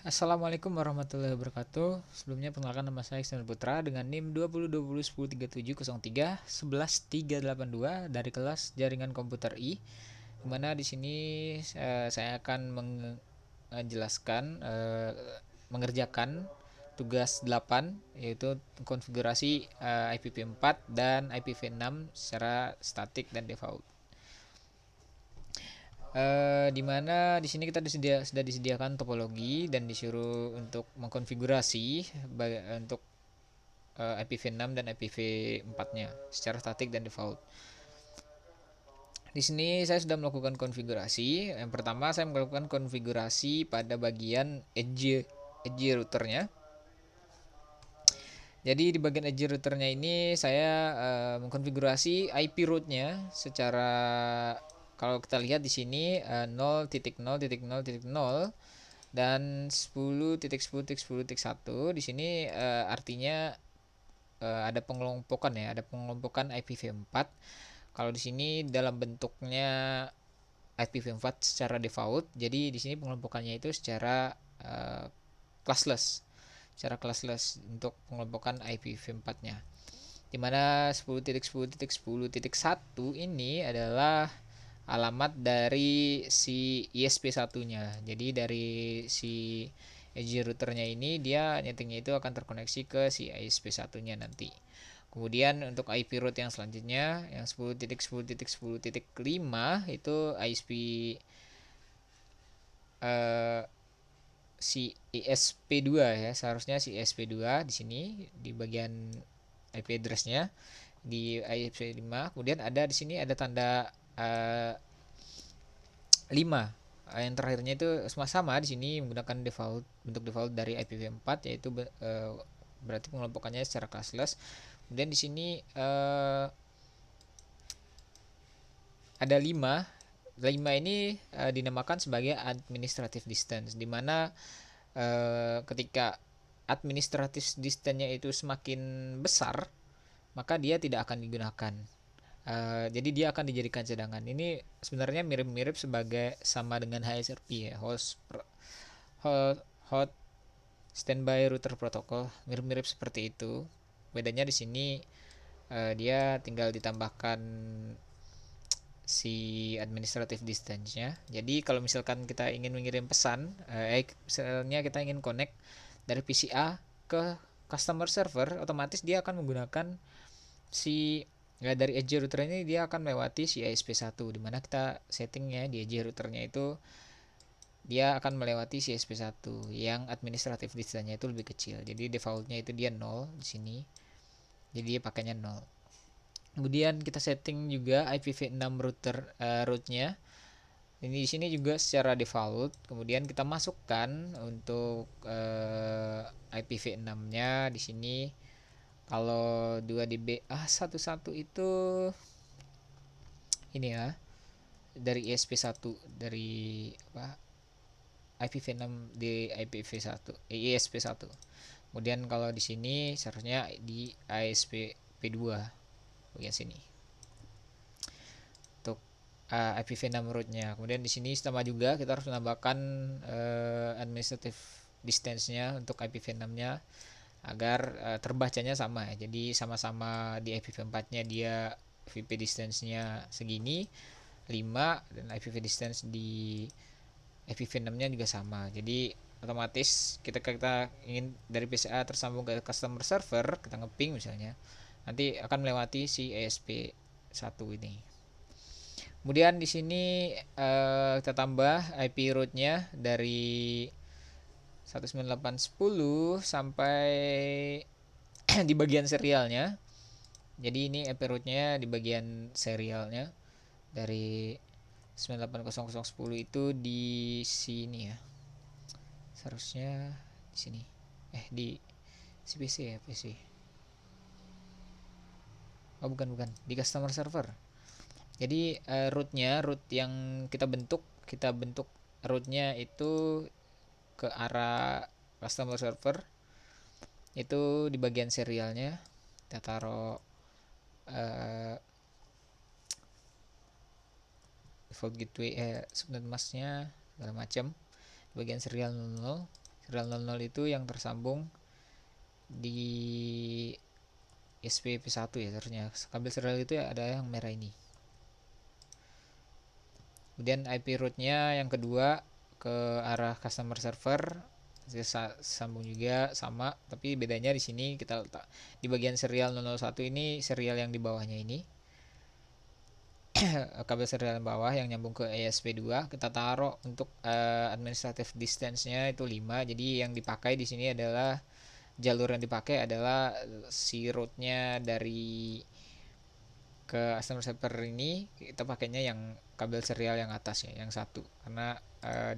Assalamualaikum warahmatullahi wabarakatuh. Sebelumnya perkenalkan, nama saya Iksan Putra dengan NIM 2020103703111382 dari kelas Jaringan Komputer I. Di mana di sini saya akan menjelaskan mengerjakan tugas 8, yaitu konfigurasi IPv4 dan IPv6 secara statik dan default. Dimana di sini kita sudah disediakan topologi dan disuruh untuk mengkonfigurasi untuk IPv6 dan IPv4-nya secara statik dan default. Di sini saya sudah melakukan konfigurasi. Yang pertama, saya melakukan konfigurasi pada bagian edge routernya. Jadi di bagian edge routernya ini saya mengkonfigurasi IP route-nya secara, kalau kita lihat di sini 0.0.0.0 dan 10.10.10.1. Di sini artinya ada pengelompokan ya, ada pengelompokan IPv4. Kalau di sini dalam bentuknya IPv4 secara default, jadi di sini pengelompokannya itu secara classless, untuk pengelompokan IPv4-nya. Dimana 10.10.10.1 ini adalah alamat dari si ISP1-nya. Jadi dari si edge routernya ini, dia nyetingnya itu akan terkoneksi ke si ISP1-nya nanti. Kemudian untuk IP route yang selanjutnya yang 10.10.10.5 itu ISP si ISP2 ya, seharusnya si ISP2 di sini di bagian IP address-nya di ISP5. Kemudian ada di sini ada tanda 5. Yang terakhirnya itu sama-sama di sini menggunakan bentuk default dari IPv4, yaitu berarti pengelompokannya secara classless. Kemudian di sini ada 5. 5 ini dinamakan sebagai administrative distance, di mana ketika administrative distance-nya itu semakin besar, maka dia tidak akan digunakan. Jadi dia akan dijadikan cadangan. Ini sebenarnya mirip-mirip sebagai sama dengan HSRP ya, hot standby router protocol, mirip-mirip seperti itu. Bedanya di sini dia tinggal ditambahkan si administrative distance-nya. Jadi kalau misalkan kita ingin mengirim pesan, misalnya kita ingin connect dari PC A ke customer server, otomatis dia akan menggunakan si dari edge router ini, dia akan melewati si ISP1, dimana kita settingnya di edge routernya itu dia akan melewati si ISP1 yang administrative distance-nya itu lebih kecil. Jadi defaultnya itu dia 0 di sini. Jadi dia pakainya 0. Kemudian kita setting juga IPv6 route-nya. Ini di sini juga secara default. Kemudian kita masukkan untuk IPv6-nya di sini. Kalau 2 db 11 itu ini ya, dari ISP1, dari apa, IPv6 di IPv1 ISP1. Kemudian kalau di sini seharusnya di ISP2 bagian sini untuk IPv6 route-nya. Kemudian di sini sama juga kita harus menambahkan administrative distance-nya untuk IPv6-nya agar terbacanya sama ya. Jadi sama-sama di IPv4-nya dia VP distance-nya segini 5, dan IPv distance di IPv6-nya juga sama. Jadi otomatis kita ingin dari PCA tersambung ke customer server, kita ngeping misalnya, nanti akan melewati si ESP1 ini. Kemudian di sini kita tambah IP route-nya dari 198.10 sampai di bagian serialnya. Jadi ini IP route-nya di bagian serialnya dari 980010 itu di sini ya. Seharusnya di sini. Di CPC ya, PC. Oh, bukan, di customer server. Jadi route yang kita bentuk route-nya itu ke arah customer server. Itu di bagian serialnya kita taruh default gateway subnet masknya segala macam. Bagian serial 00 Serial 00 itu yang tersambung di ESP-P1 ya seharusnya. Kabel serial itu ya ada yang merah ini. Kemudian IP route-nya yang kedua ke arah customer server sambung juga sama, tapi bedanya di sini kita letak di bagian serial 001 ini, serial yang di bawahnya ini kabel serial bawah yang nyambung ke ESP2 kita taruh untuk administrative distance-nya itu 5. Jadi yang dipakai di sini adalah jalur yang dipakai adalah si route-nya dari ke customer server ini kita pakainya yang kabel serial yang atas ya, yang satu, karena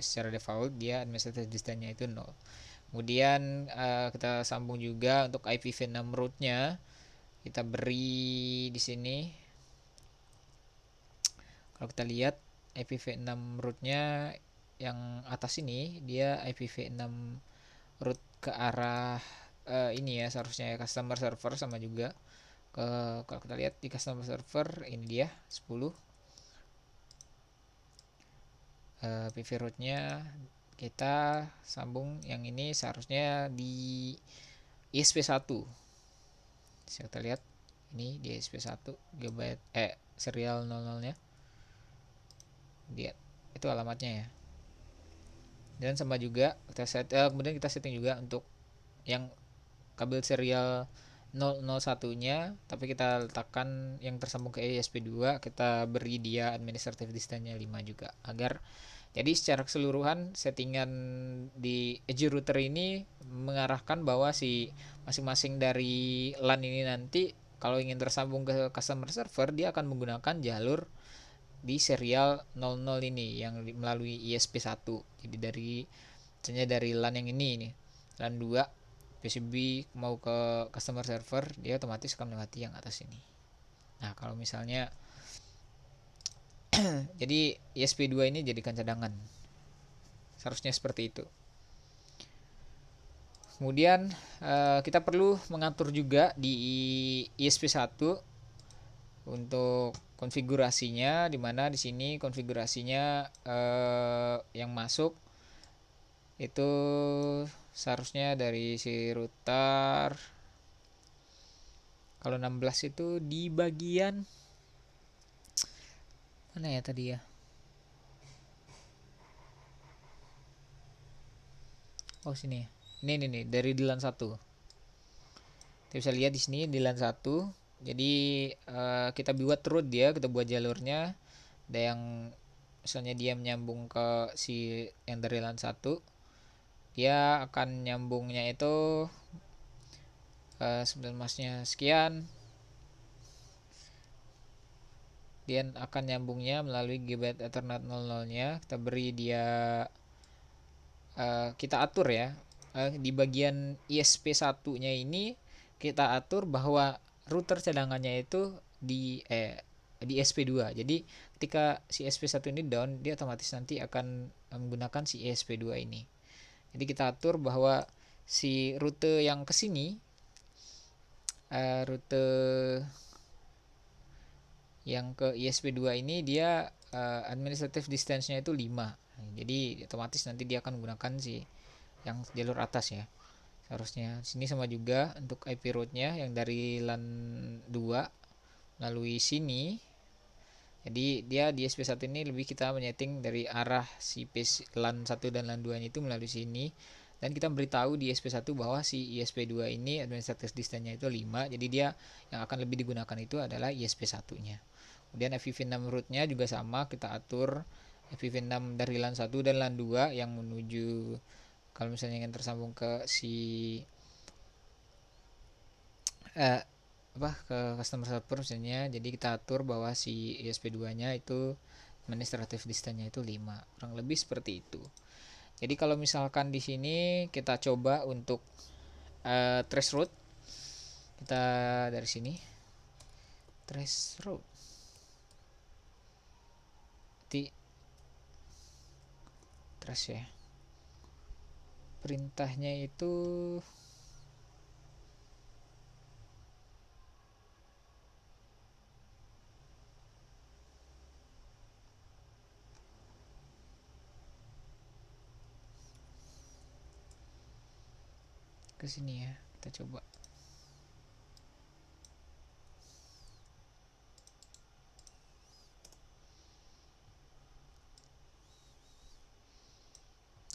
secara default dia administrative distance-nya itu 0. Kemudian kita sambung juga untuk IPv6 route-nya kita beri di sini. Kalau kita lihat IPv6 route-nya yang atas ini dia IPv6 route ke arah ini ya seharusnya ya, customer server sama juga ke, kalau kita lihat di customer server ini dia 10 PV route-nya kita sambung yang ini seharusnya di ISP1. Bisa kita lihat ini di ISP1 GB serial 00-nya. Lihat itu alamatnya ya. Dan sama juga kita kemudian kita setting juga untuk yang kabel serial 001-nya, tapi kita letakkan yang tersambung ke ESP2 kita beri dia administrative distance-nya 5 juga, agar jadi secara keseluruhan settingan di edge router ini mengarahkan bahwa si masing-masing dari LAN ini nanti kalau ingin tersambung ke customer server dia akan menggunakan jalur di serial 00 ini yang melalui ISP1. Jadi dari LAN yang ini nih, LAN 2 PCB mau ke customer server dia otomatis akan melewati yang atas ini. Nah kalau misalnya jadi ISP2 ini jadikan cadangan, seharusnya seperti itu. Kemudian kita perlu mengatur juga di ISP1 untuk konfigurasinya, dimana di sini konfigurasinya yang masuk itu seharusnya dari si router. Kalau 16 itu di bagian mana ya tadi ya? Oh sini. Ini nih dari di LAN 1. Kita bisa lihat di sini di LAN 1. Jadi kita buat route dia, kita buat jalurnya. Ada yang misalnya dia menyambung ke si yang dari LAN 1, dia akan nyambungnya itu 9 masnya sekian. Dia akan nyambungnya melalui Gigabit Ethernet 00-nya. Kita beri dia kita atur ya di bagian ISP1-nya ini kita atur bahwa router cadangannya itu di SP2. Jadi ketika si SP1 ini down, dia otomatis nanti akan menggunakan si ESP2 ini. Jadi kita atur bahwa si rute yang kesini rute yang ke ISP2 ini dia administrative distance-nya itu 5. Jadi otomatis nanti dia akan menggunakan si yang jalur atas ya. Seharusnya sini sama juga untuk IP route-nya yang dari LAN 2 melalui sini. Jadi dia di SP1 ini lebih kita menyeting dari arah si LAN 1 dan LAN 2 itu melalui sini, dan kita beritahu di ISP1 bahwa si ISP2 ini administrative distance-nya itu 5. Jadi dia yang akan lebih digunakan itu adalah ISP1-nya. Kemudian IPv6 route-nya juga sama, kita atur IPv6 dari LAN 1 dan LAN 2 yang menuju kalau misalnya ingin tersambung ke si ke customer server misalnya. Jadi kita atur bahwa si ISP2-nya itu administrative distance-nya itu 5. Kurang lebih seperti itu. Jadi kalau misalkan di sini kita coba untuk trace route, kita dari sini trace route, nanti trace ya, perintahnya itu ke sini ya, kita coba.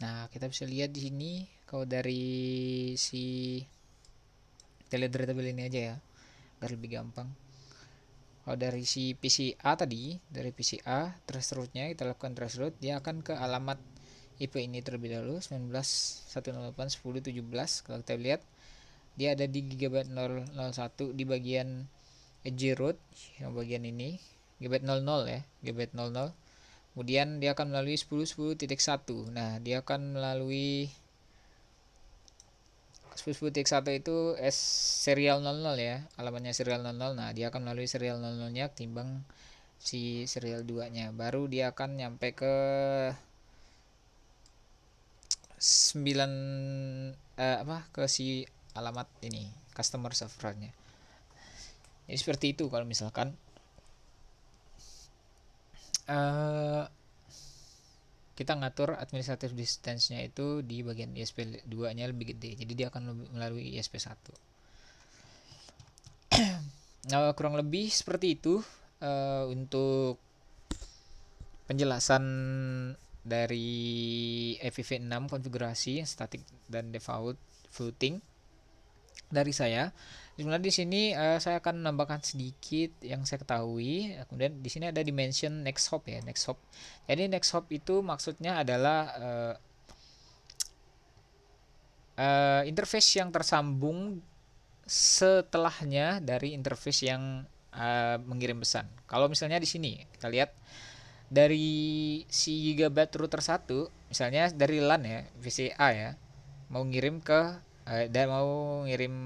Nah, kita bisa lihat di sini kalau dari si teledraftable ini aja ya, agar lebih gampang. Kalau dari si PCA tadi, dari PCA trace route-nya kita lakukan trace route, dia akan ke alamat IP ini terlebih dahulu 19.108.10.17. Kalau kita lihat dia ada di gigabyte 001 di bagian edge route, yang bagian ini gigabyte 00 ya, gigabyte 00. Kemudian dia akan melalui 10.10.1. Nah, dia akan melalui 10.10.1 itu serial 00 ya, alamatnya serial 00. Nah, dia akan melalui serial 00-nya ketimbang si serial 2-nya. Baru dia akan nyampe ke 9 ke si alamat ini, customer servernya. Jadi seperti itu kalau misalkan kita ngatur administrative distance-nya itu di bagian ISP2-nya lebih gede. Jadi dia akan melalui ISP1. Nah, kurang lebih seperti itu untuk penjelasan dari IPv6 konfigurasi static dan default floating dari saya. Sebenarnya di sini saya akan menambahkan sedikit yang saya ketahui. Kemudian di sini ada dimension next hop ya, next hop. Jadi next hop itu maksudnya adalah interface yang tersambung setelahnya dari interface yang mengirim pesan. Kalau misalnya di sini kita lihat dari si gigabyte router 1, misalnya dari LAN ya, VCA ya, mau ngirim ke dan mau ngirim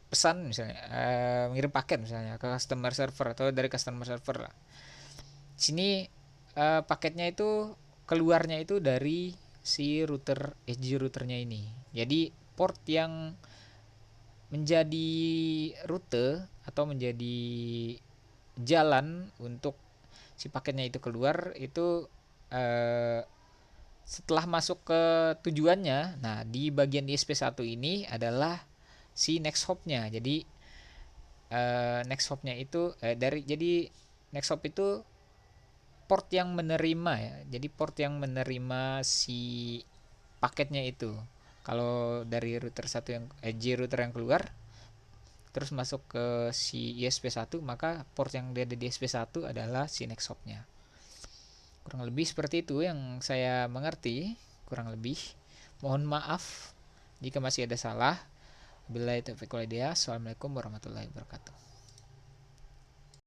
pesan misalnya, mengirim paket misalnya ke customer server atau dari customer server lah. Sini paketnya itu keluarnya itu dari si router edge routernya ini. Jadi port yang menjadi rute atau menjadi jalan untuk si paketnya itu keluar itu setelah masuk ke tujuannya. Nah, di bagian ISP1 ini adalah si next hop-nya. Jadi next hop-nya itu jadi next hop itu port yang menerima ya. Jadi port yang menerima si paketnya itu. Kalau dari router satu yang edge router yang keluar terus masuk ke si ISP1, maka port yang ada di ISP1 adalah si next hop-nya. Kurang lebih seperti itu yang saya mengerti, kurang lebih. Mohon maaf jika masih ada salah. Billahi taufiq wal hidayah. Assalamualaikum warahmatullahi wabarakatuh.